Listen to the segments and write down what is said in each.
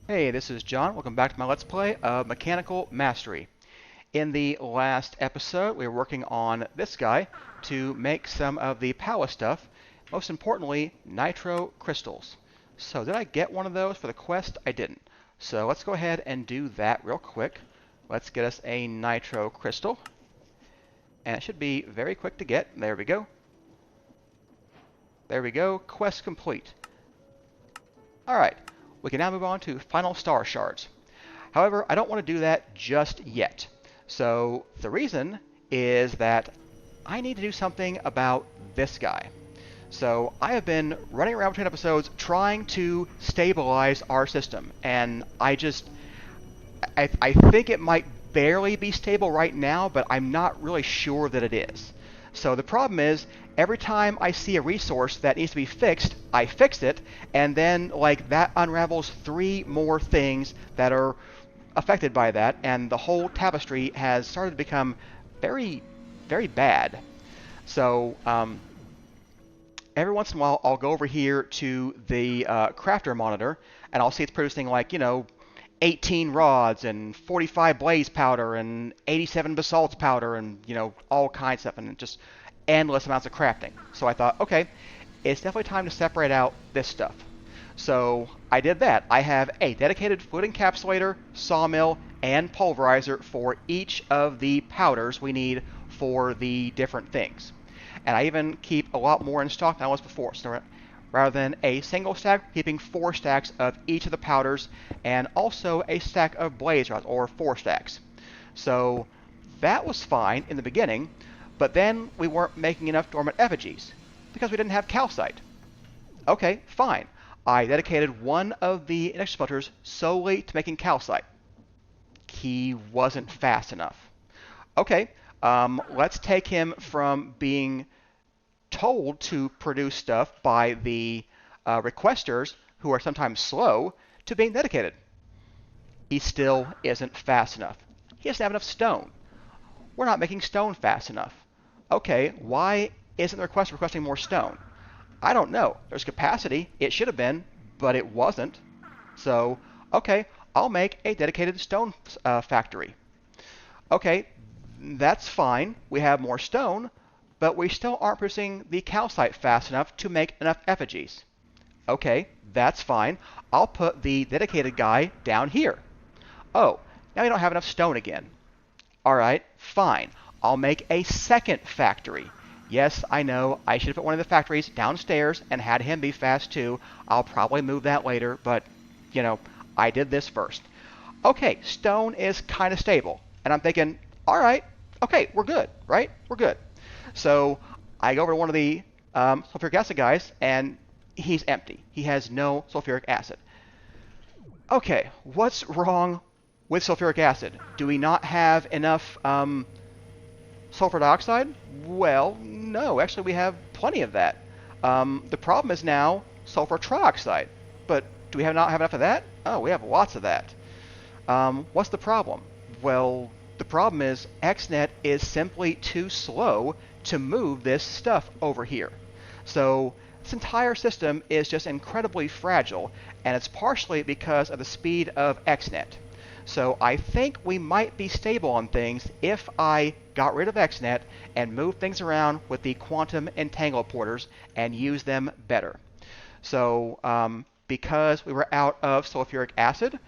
Hey, this is John. Welcome back to my Let's Play of Mechanical Mastery. In the last episode, we were working on this guy to make some of the power stuff, most importantly, nitro crystals. So did I get one of those for the quest? I didn't. So let's go ahead and do that real quick. Let's get us a nitro crystal. And it should be very quick to get. There we go. There we go. Quest complete. Alright, we can now move on to final star shards. However, I don't want to do that just yet. So the reason is that I need to do something about this guy. So I have been running around between episodes trying to stabilize our system, and I think it might barely be stable right now, but I'm not really sure that it is. So the problem is, every time I see a resource that needs to be fixed, I fix it, and then like that unravels three more things that are affected by that, and the whole tapestry has started to become very, very bad. So every once in a while, I'll go over here to the crafter monitor, and I'll see it's producing like 18 rods and 45 blaze powder and 87 basalt powder and all kinds of stuff, and just endless amounts of crafting. So I thought, okay, it's definitely time to separate out this stuff. So I did that. I have a dedicated fluid encapsulator, sawmill, and pulverizer for each of the powders we need for the different things. And I even keep a lot more in stock than I was before. So rather than a single stack, keeping 4 stacks of each of the powders, and also a stack of blaze rods, or 4 stacks. So that was fine in the beginning, but then we weren't making enough dormant effigies because we didn't have calcite. Okay, fine. I dedicated one of the induction smelters solely to making calcite. He wasn't fast enough. Okay, let's take him from being told to produce stuff by the requesters, who are sometimes slow, to being dedicated. He still isn't fast enough. He doesn't have enough stone. We're not making stone fast enough. Okay, why isn't the requester requesting more stone? I don't know. There's capacity. It should have been, but it wasn't. So, okay, I'll make a dedicated stone factory. Okay, that's fine. We have more stone, but we still aren't producing the calcite fast enough to make enough effigies. Okay, that's fine. I'll put the dedicated guy down here. Oh, now we don't have enough stone again. Alright, fine. I'll make a second factory. Yes, I know, I should have put one of the factories downstairs and had him be fast too. I'll probably move that later, but, I did this first. Okay, stone is kind of stable. And I'm thinking, alright, okay, we're good, right? We're good. So I go over to one of the sulfuric acid guys, and he's empty. He has no sulfuric acid. Okay, what's wrong with sulfuric acid? Do we not have enough sulfur dioxide? Well, no, actually we have plenty of that. The problem is now sulfur trioxide. But do we not have enough of that? Oh, we have lots of that. What's the problem? Well, the problem is XNet is simply too slow to move this stuff over here. So this entire system is just incredibly fragile, and it's partially because of the speed of XNet. So I think we might be stable on things if I got rid of XNet and moved things around with the quantum entangle porters and use them better. So because we were out of sulfuric acid,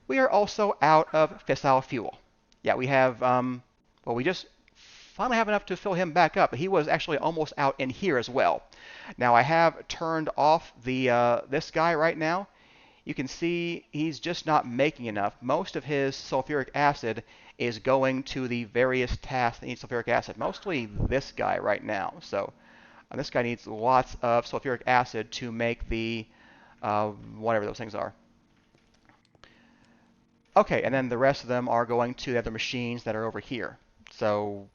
we are also out of fissile fuel. Yeah, we have, well, we just finally have enough to fill him back up. He was actually almost out in here as well. Now I have turned off the this guy right now. You can see he's just not making enough. Most of his sulfuric acid is going to the various tasks that need sulfuric acid. Mostly this guy right now. So this guy needs lots of sulfuric acid to make the whatever those things are. Okay, and then the rest of them are going to the other machines that are over here. So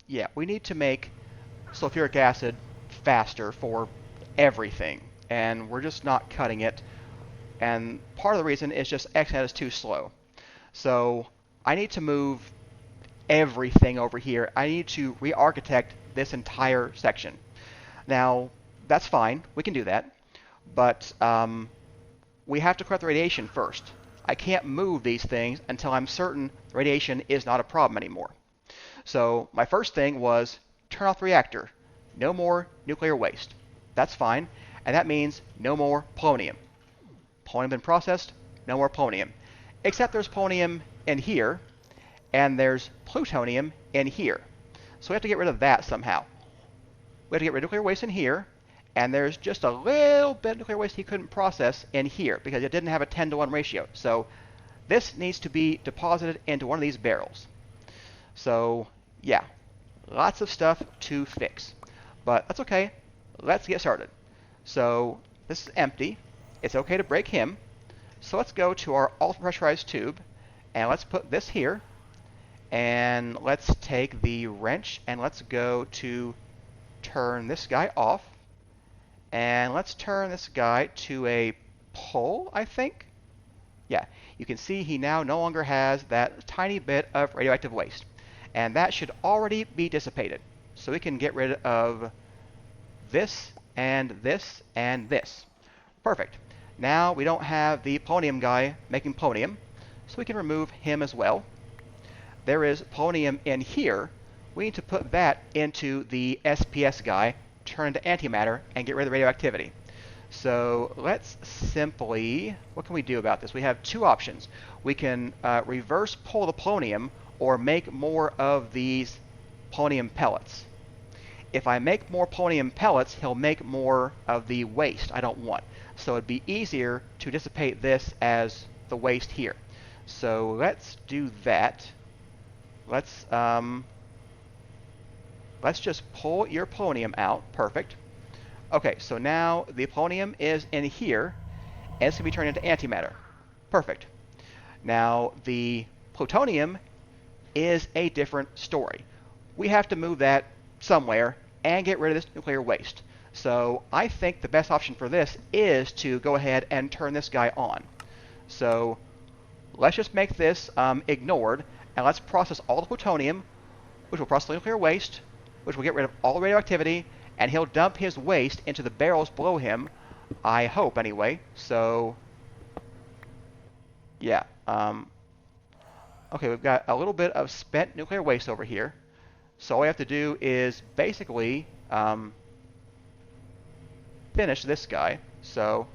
yeah, we need to make sulfuric acid faster for everything, and we're just not cutting it. And part of the reason is just XNet is too slow. So I need to move everything over here. I need to re-architect this entire section. Now, that's fine. We can do that. But we have to correct the radiation first. I can't move these things until I'm certain radiation is not a problem anymore. So my first thing was turn off the reactor. No more nuclear waste. That's fine. And that means no more polonium. Polonium been processed, no more polonium. Except there's polonium in here, and there's plutonium in here. So we have to get rid of that somehow. We have to get rid of nuclear waste in here, and there's just a little bit of nuclear waste he couldn't process in here because it didn't have a 10-to-1 ratio. So this needs to be deposited into one of these barrels. So yeah, lots of stuff to fix. But that's okay. Let's get started. So this is empty. It's okay to break him. So let's go to our ultra pressurized tube, and let's put this here. And let's take the wrench, and let's go to turn this guy off. And let's turn this guy to a pull, I think. Yeah, you can see he now no longer has that tiny bit of radioactive waste. And that should already be dissipated. So we can get rid of this and this and this. Perfect. Now we don't have the polonium guy making polonium, so we can remove him as well. There is polonium in here. We need to put that into the SPS guy, turn into antimatter, and get rid of the radioactivity. So let's simply, what can we do about this? We have two options. We can reverse pull the polonium or make more of these polonium pellets. If I make more polonium pellets, he'll make more of the waste I don't want. So it'd be easier to dissipate this as the waste here. So let's do that. Let's just pull your polonium out. Perfect. Okay, so now the polonium is in here, and it's going to be turned into antimatter. Perfect. Now the plutonium is a different story. We have to move that somewhere and get rid of this nuclear waste. So I think the best option for this is to go ahead and turn this guy on. So let's just make this ignored, and let's process all the plutonium, which will process the nuclear waste, which will get rid of all the radioactivity, and he'll dump his waste into the barrels below him, I hope anyway. So yeah, okay, we've got a little bit of spent nuclear waste over here. So all we have to do is basically finish this guy. So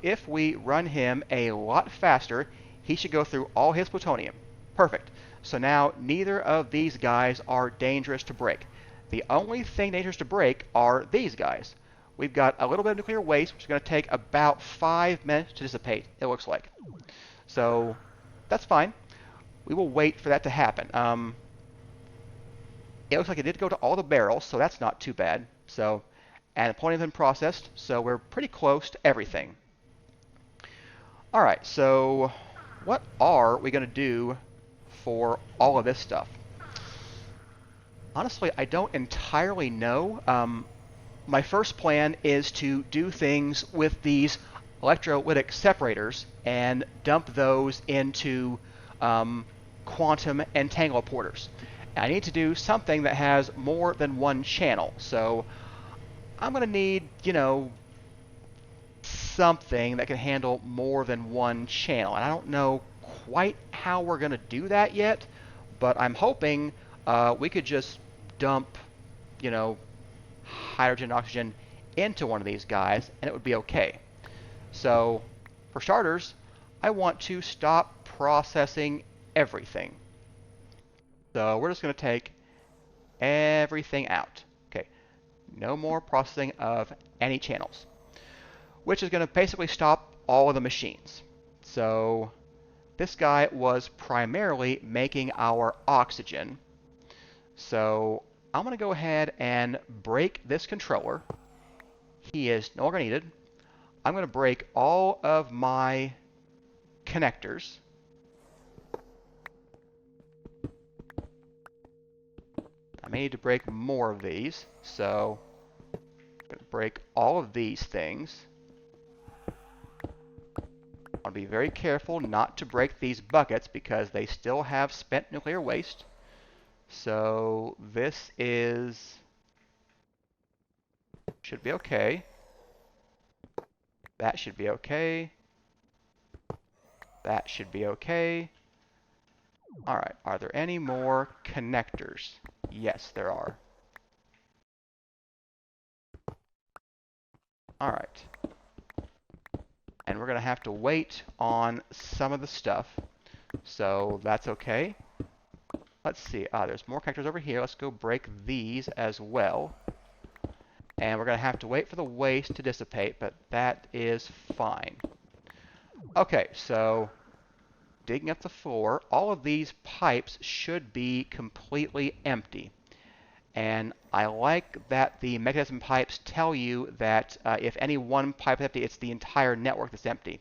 if we run him a lot faster, he should go through all his plutonium. Perfect. So now neither of these guys are dangerous to break. The only thing dangerous to break are these guys. We've got a little bit of nuclear waste, which is going to take about 5 minutes to dissipate, it looks like. So that's fine. We will wait for that to happen. It looks like it did go to all the barrels, so that's not too bad. So, and the polonium has been processed, so we're pretty close to everything. All right, so what are we going to do for all of this stuff? Honestly, I don't entirely know. My first plan is to do things with these electrolytic separators and dump those into quantum entangleporters. I need to do something that has more than one channel. So I'm going to need, something that can handle more than one channel. And I don't know quite how we're going to do that yet, but I'm hoping we could just dump, hydrogen and oxygen into one of these guys, and it would be okay. So for starters, I want to stop processing everything. So we're just going to take everything out. Okay, no more processing of any channels, which is going to basically stop all of the machines. So this guy was primarily making our oxygen. So I'm going to go ahead and break this controller. He is no longer needed. I'm going to break all of my connectors. I may need to break more of these, so I'm going to break all of these things. I'll be very careful not to break these buckets because they still have spent nuclear waste. So this should be okay. That should be okay. That should be okay. All right, are there any more connectors? Yes, there are. All right. And we're going to have to wait on some of the stuff, so that's okay. Let's see. There's more connectors over here. Let's go break these as well. And we're going to have to wait for the waste to dissipate, but that is fine. Okay, so digging up the floor, all of these pipes should be completely empty. And I like that the mechanism pipes tell you that if any one pipe is empty, it's the entire network that's empty.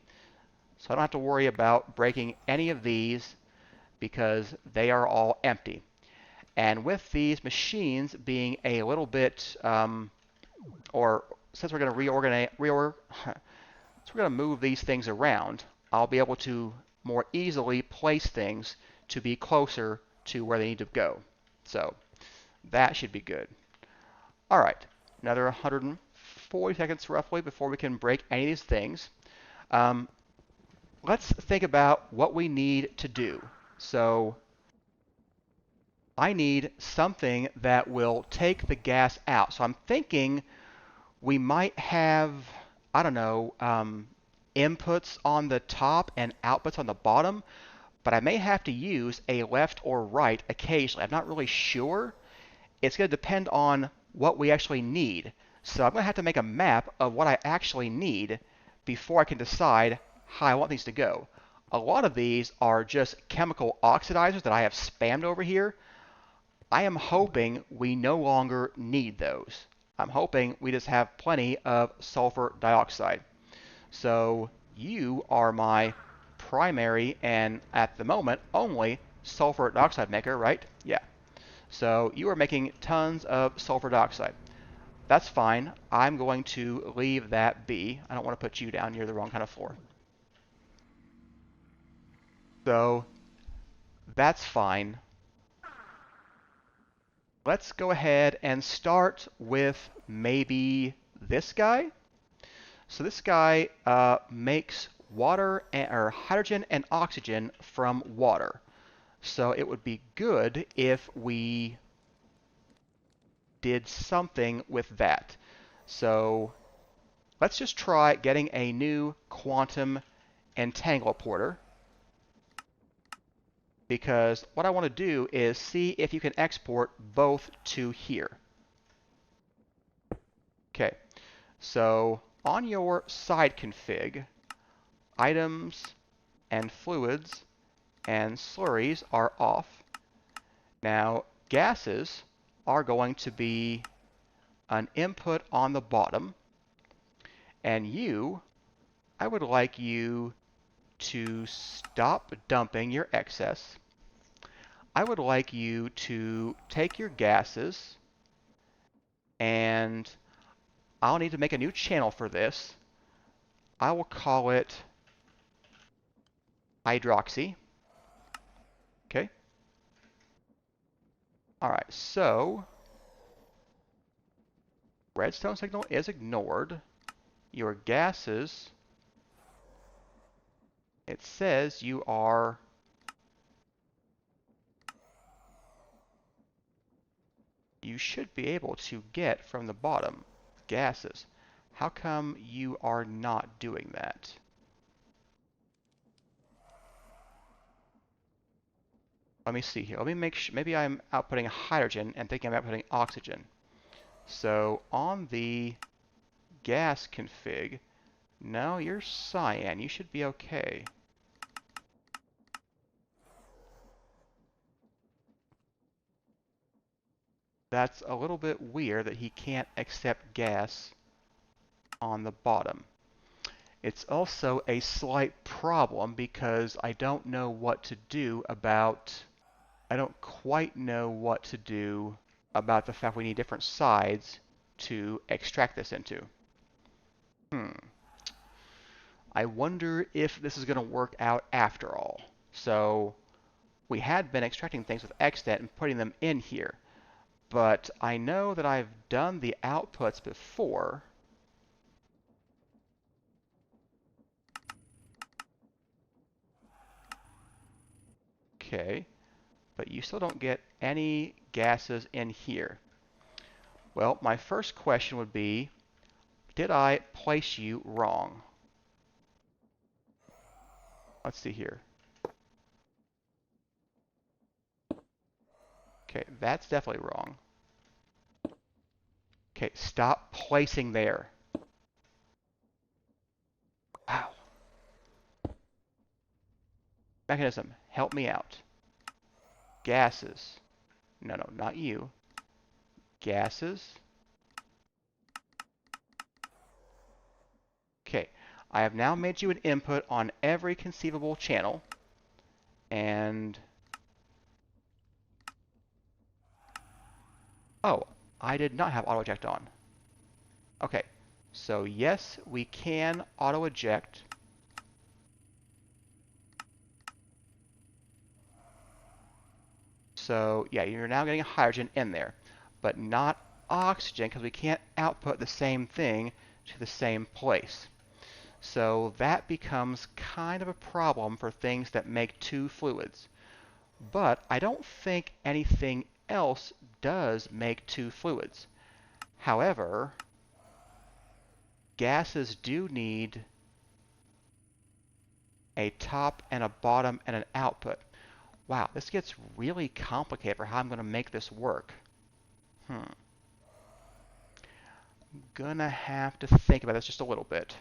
So I don't have to worry about breaking any of these because they are all empty. And with these machines being a little bit, or since we're going to since we're going to move these things around, I'll be able to more easily place things to be closer to where they need to go. So that should be good. All right, another 140 seconds roughly before we can break any of these things. Let's think about what we need to do. So I need something that will take the gas out. So I'm thinking we might have, I don't know, inputs on the top and outputs on the bottom, but I may have to use a left or right occasionally. I'm not really sure. It's going to depend on what we actually need. So I'm going to have to make a map of what I actually need before I can decide how I want these to go. A lot of these are just chemical oxidizers that I have spammed over here. I am hoping we no longer need those. I'm hoping we just have plenty of sulfur dioxide. So you are my primary and at the moment only sulfur dioxide maker, right? Yeah. So you are making tons of sulfur dioxide. That's fine. I'm going to leave that be. I don't want to put you down. You're the wrong kind of floor. So that's fine. Let's go ahead and start with maybe this guy. So this guy makes water or hydrogen and oxygen from water. So it would be good if we did something with that. So let's just try getting a new quantum entangloporter, because what I want to do is see if you can export both to here. Okay, so on your side config, items and fluids and slurries are off. Now gases are going to be an input on the bottom, and I would like you to stop dumping your excess. I would like you to take your gases, and I'll need to make a new channel for this. I will call it hydroxy. Okay. All right, so redstone signal is ignored. Your gases, it says you should be able to get from the bottom gases. How come you are not doing that? Let me see here. Let me make sure. Maybe I'm outputting hydrogen and thinking I'm outputting oxygen. So on the gas config, no, you're cyan. You should be okay. That's a little bit weird that he can't accept gas on the bottom. It's also a slight problem because I don't know what to do about, I don't quite know what to do about the fact we need different sides to extract this into. I wonder if this is going to work out after all. So we had been extracting things with extent and putting them in here, but I know that I've done the outputs before. Okay, but you still don't get any gases in here. Well, my first question would be, did I place you wrong? Let's see here. Okay, that's definitely wrong. Okay, stop placing there. Wow. Mechanism, help me out. Gases. No, not you. Gases. Okay, I have now made you an input on every conceivable channel, and oh, I did not have auto eject on. Okay, so yes, we can auto eject. So yeah, you're now getting hydrogen in there, but not oxygen because we can't output the same thing to the same place. So that becomes kind of a problem for things that make two fluids. But I don't think anything else does make two fluids. However, gases do need a top and a bottom and an output. Wow, this gets really complicated for how I'm going to make this work. I'm gonna have to think about this just a little bit.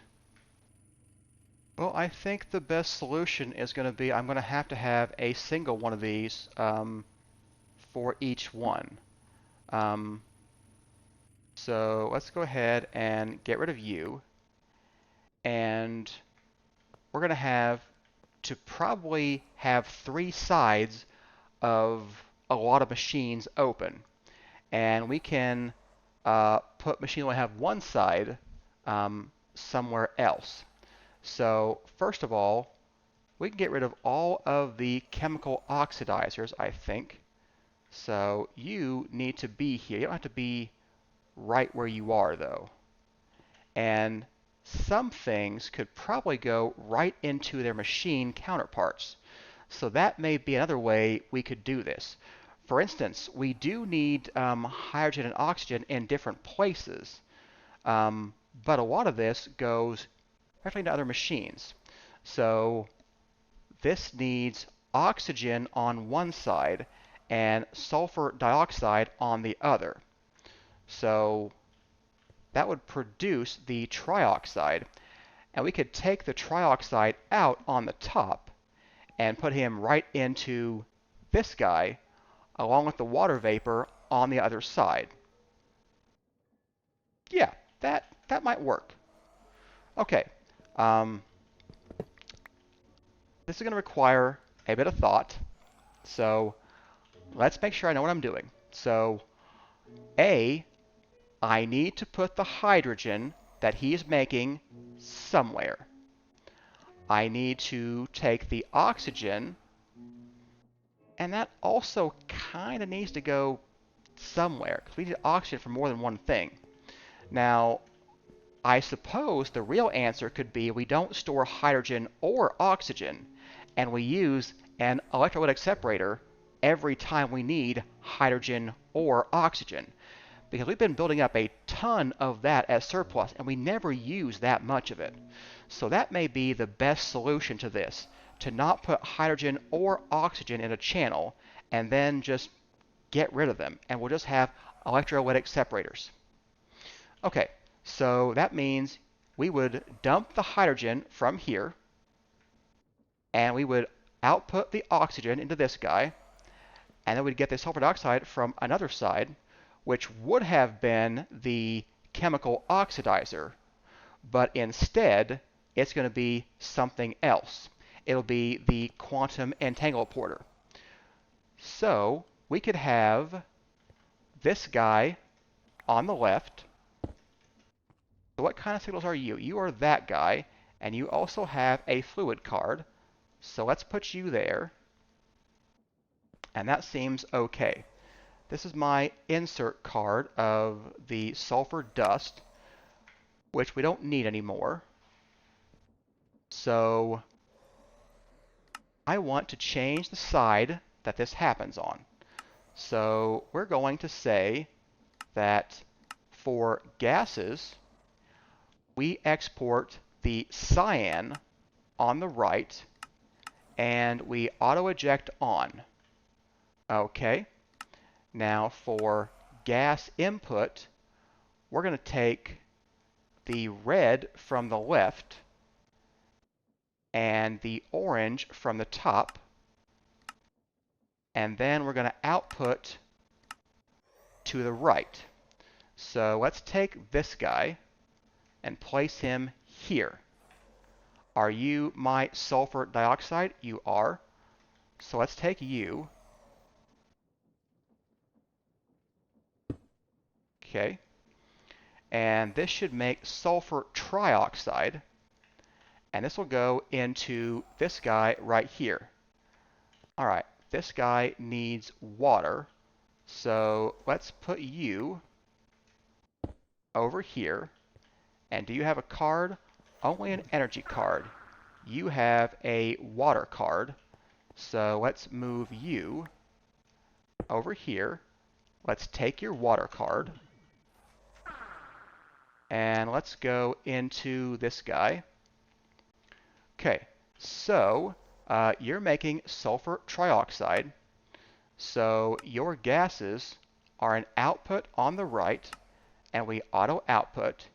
Well, I think the best solution is going to be I'm going to have a single one of these for each one. Um, so let's go ahead and get rid of you. And we're going to probably have three sides of a lot of machines open. And we can put machine only have one side somewhere else. So first of all, we can get rid of all of the chemical oxidizers, I think. So you need to be here. You don't have to be right where you are, though. And some things could probably go right into their machine counterparts. So that may be another way we could do this. For instance, we do need hydrogen and oxygen in different places. But a lot of this goes directly into other machines. So this needs oxygen on one side and sulfur dioxide on the other. So that would produce the trioxide, and we could take the trioxide out on the top and put him right into this guy along with the water vapor on the other side. Yeah, that might work. Okay, um, this is going to require a bit of thought, so let's make sure I know what I'm doing. So A, I need to put the hydrogen that he is making somewhere. I need to take the oxygen, and that also kind of needs to go somewhere, because we need oxygen for more than one thing. Now, I suppose the real answer could be we don't store hydrogen or oxygen, and we use an electrolytic separator every time we need hydrogen or oxygen. Because we've been building up a ton of that as surplus, and we never use that much of it. So that may be the best solution to this, to not put hydrogen or oxygen in a channel, and then just get rid of them, and we'll just have electrolytic separators. Okay, so that means we would dump the hydrogen from here, and we would output the oxygen into this guy, and then we'd get the sulfur dioxide from another side, which would have been the chemical oxidizer, but instead it's going to be something else. It'll be the quantum entanglement. So we could have this guy on the left. So what kind of signals are you? You are that guy, and you also have a fluid card. So let's put you there, and that seems okay. This is my insert card of the sulfur dust, which we don't need anymore. So I want to change the side that this happens on. So we're going to say that for gases, we export the cyan on the right, and we auto-eject on. Okay. Now for gas input, we're going to take the red from the left and the orange from the top, and then we're going to output to the right. So let's take this guy and place him here. Are you my sulfur dioxide? You are. So let's take you. Okay. And this should make sulfur trioxide. And this will go into this guy right here. All right, this guy needs water. So let's put you over here. And do you have a card? Only an energy card. You have a water card. So let's move you over here. Let's take your water card. And let's go into this guy. Okay, so you're making sulfur trioxide. So your gases are an output on the right, and we auto output.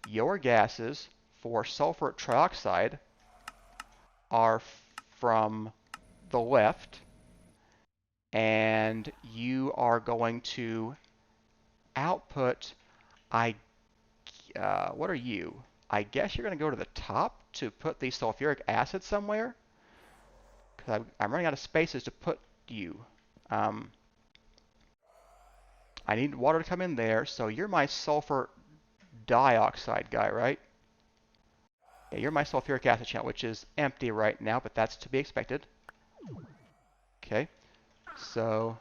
Your gases for sulfur trioxide are from the left, and you are going to output. What are you? I guess you're going to go to the top to put the sulfuric acid somewhere, because I'm running out of spaces to put you. I need water to come in there, so you're my sulfur dioxide guy, right? Yeah, you're my sulfuric acid channel, which is empty right now, but that's to be expected. Okay, so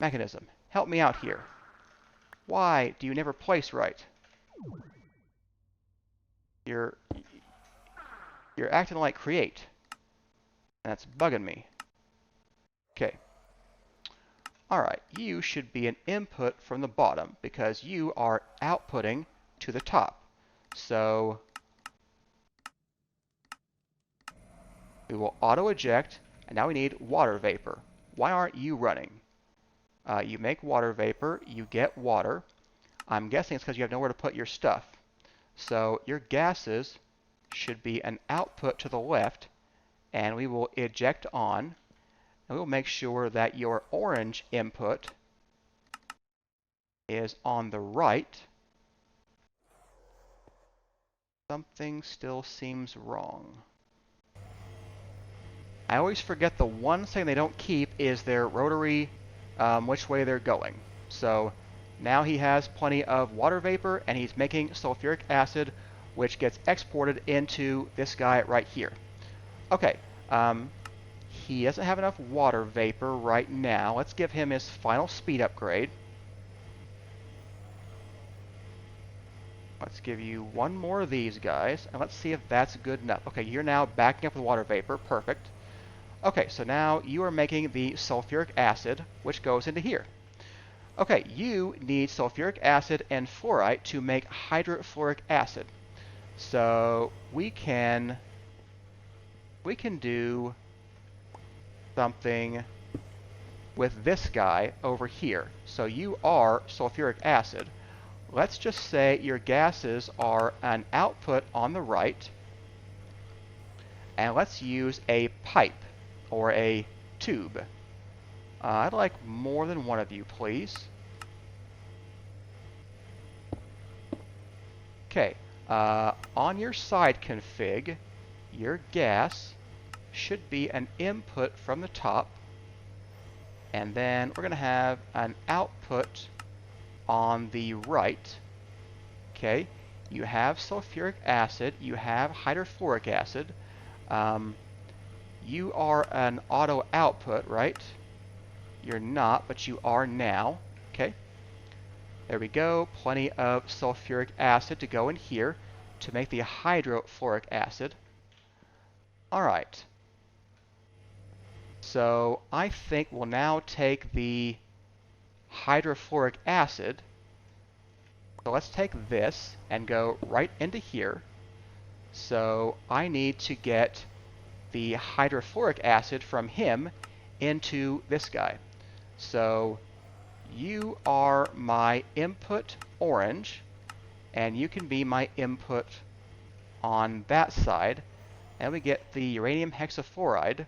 mechanism, help me out here. Why do you never place right? You're acting like create. That's bugging me. Okay. Alright, you should be an input from the bottom because you are outputting to the top. So we will auto eject, and now we need water vapor. Why aren't you running? You make water vapor, you get water. I'm guessing it's because you have nowhere to put your stuff. So your gases should be an output to the left, and we will eject on, and we will make sure that your orange input is on the right. Something still seems wrong. I always forget the one thing they don't keep is their rotary, which way they're going. So now he has plenty of water vapor, and he's making sulfuric acid, which gets exported into this guy right here. Okay, he doesn't have enough water vapor right now. Let's give him his final speed upgrade. Let's give you one more of these guys, and let's see if that's good enough. Okay, you're now backing up with water vapor. Perfect. Okay, so now you are making the sulfuric acid, which goes into here. Okay, you need sulfuric acid and fluorite to make hydrofluoric acid. So we can do something with this guy over here. So you are sulfuric acid. Let's just say your gases are an output on the right, and let's use a pipe or a tube. I'd like more than one of you, please. Okay, on your side config, your gas should be an input from the top, and then we're going to have an output on the right. Okay, you have sulfuric acid, you have hydrofluoric acid. You are an auto output, right? You're not, but you are now. Okay, there we go. Plenty of sulfuric acid to go in here to make the hydrofluoric acid. All right. So I think we'll now take the hydrofluoric acid. So let's take this and go right into here. So I need to get the hydrofluoric acid from him into this guy. So you are my input orange, and you can be my input on that side. And we get the uranium hexafluoride.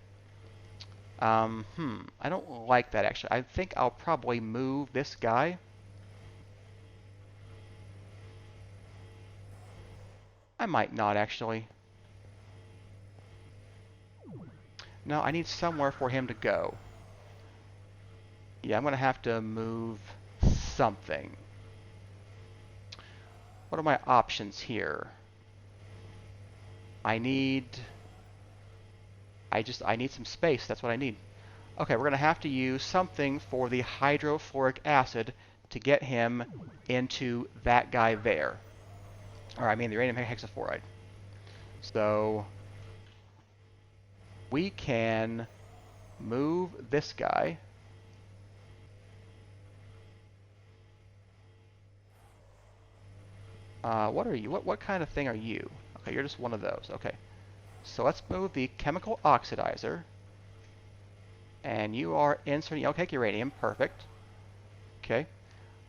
I don't like that actually. I think I'll probably move this guy. I might not actually. No, I need somewhere for him to go. Yeah, I'm going to have to move something. What are my options here? I need some space. That's what I need. Okay, we're going to have to use something for the hydrofluoric acid to get him into that guy there. Or I mean the uranium hexafluoride. So we can move this guy. What are you? What kind of thing are you? Okay, you're just one of those. Okay. So let's move the chemical oxidizer. And you are inserting, okay, uranium, perfect. Okay.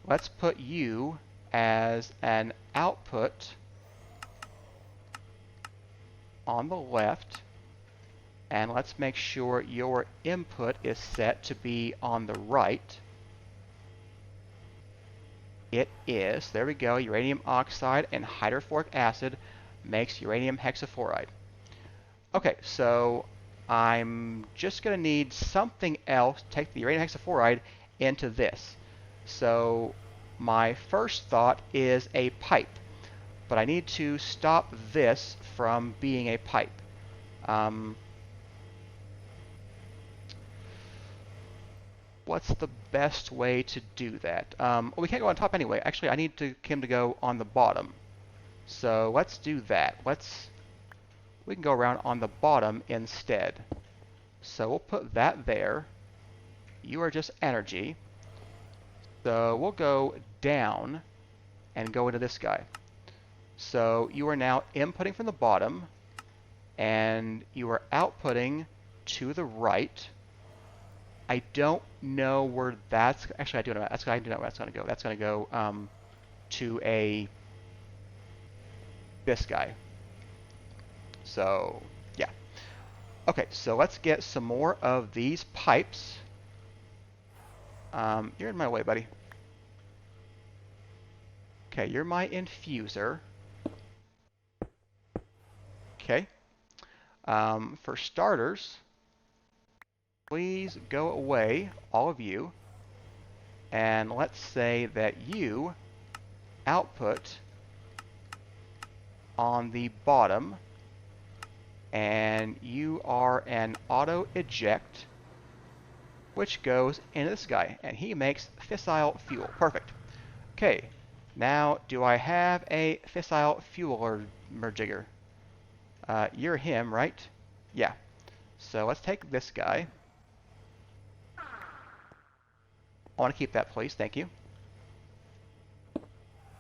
Let's put you as an output on the left. And let's make sure your input is set to be on the right. It is. There we go. Uranium oxide and hydrofluoric acid makes uranium hexafluoride. Okay, so I'm just going to need something else to take the uranium hexafluoride into this. So my first thought is a pipe, but I need to stop this from being a pipe. What's the best way to do that? Well, we can't go on top anyway. Actually, I need him to go on the bottom. So let's do that. We can go around on the bottom instead. So we'll put that there. You are just energy. So we'll go down and go into this guy. So you are now inputting from the bottom, and you are outputting to the right. I don't know where that's... Actually, I do know. I do know where that's going to go. That's going to go to this guy. So, yeah. Okay, so let's get some more of these pipes. You're in my way, buddy. Okay, you're my infuser. Okay. For starters, please go away, all of you. And let's say that you output on the bottom, and you are an auto eject, which goes into this guy, and he makes fissile fuel. Perfect. Okay, now do I have a fissile fuel jigger? You're him, right? Yeah. So let's take this guy. I want to keep that, please. Thank you.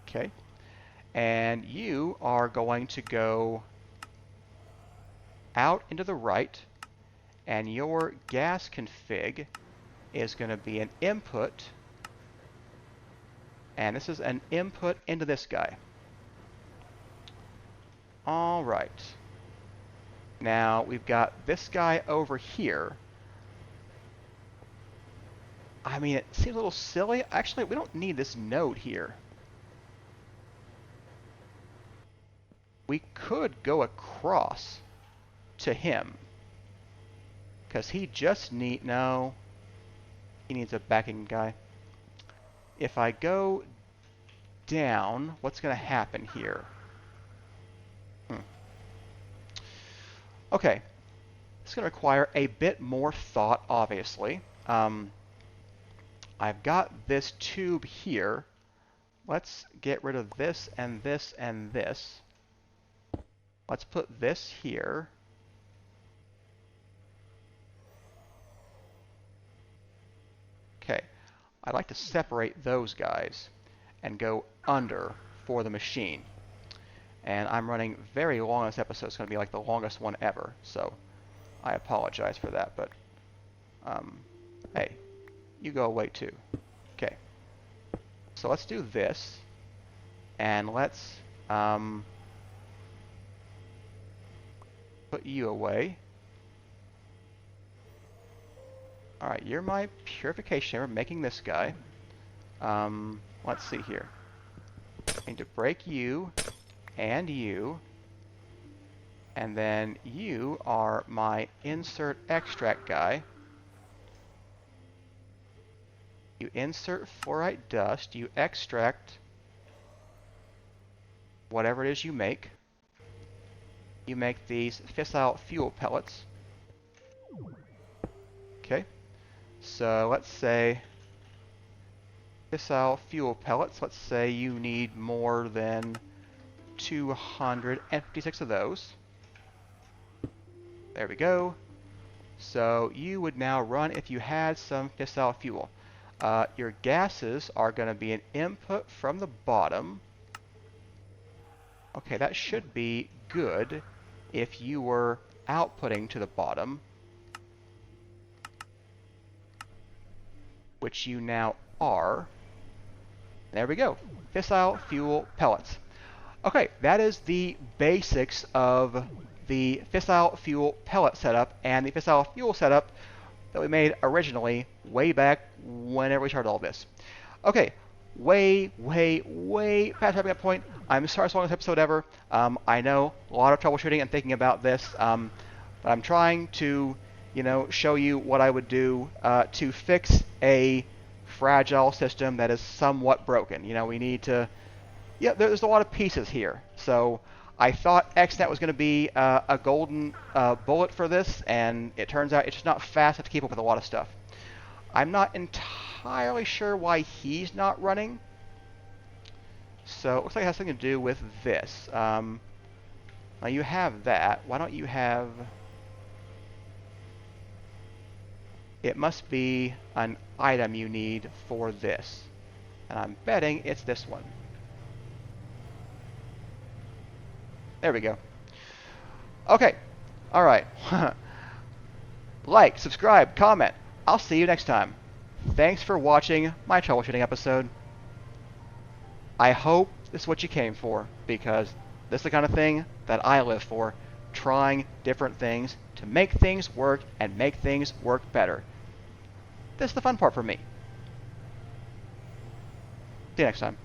Okay. And you are going to go out into the right, and your gas config is going to be an input, and this is an input into this guy. All right. Now we've got this guy over here. I mean, it seems a little silly. Actually, we don't need this node here. We could go across to him, because he just no, he needs a backing guy. If I go down, what's going to happen here? Okay, it's going to require a bit more thought, obviously. I've got this tube here. Let's get rid of this and this and this. Let's put this here. I'd like to separate those guys and go under for the machine. And I'm running very long this episode. It's going to be like the longest one ever. So I apologize for that. But hey, you go away too. Okay. So let's do this. And let's put you away. Alright, you're my purification chamber, making this guy. Let's see here. I need to break you, and you. And then you are my insert extract guy. You insert fluorite dust, you extract whatever it is you make. You make these fissile fuel pellets. Okay. So let's say fissile fuel pellets. Let's say you need more than 256 of those. There we go. So you would now run if you had some fissile fuel. Your gases are going to be an input from the bottom. Okay, that should be good if you were outputting to the bottom, which you now are. There we go. Fissile fuel pellets. Okay, that is the basics of the fissile fuel pellet setup and the fissile fuel setup that we made originally way back whenever we started all this. Okay, way past having that point. I'm sorry it's the longest episode ever. I know a lot of troubleshooting and thinking about this, but I'm trying to, show you what I would do to fix a fragile system that is somewhat broken. We need to, there's a lot of pieces here. So I thought XNet was going to be a golden bullet for this, and it turns out it's just not fast enough to keep up with a lot of stuff. I'm not entirely sure why he's not running. So it looks like it has something to do with this. Now you have that. Why don't you have... It must be an item you need for this. And I'm betting it's this one. There we go. Okay. Alright. Like, subscribe, comment. I'll see you next time. Thanks for watching my troubleshooting episode. I hope this is what you came for, because this is the kind of thing that I live for. Trying different things to make things work and make things work better. This is the fun part for me. See you next time.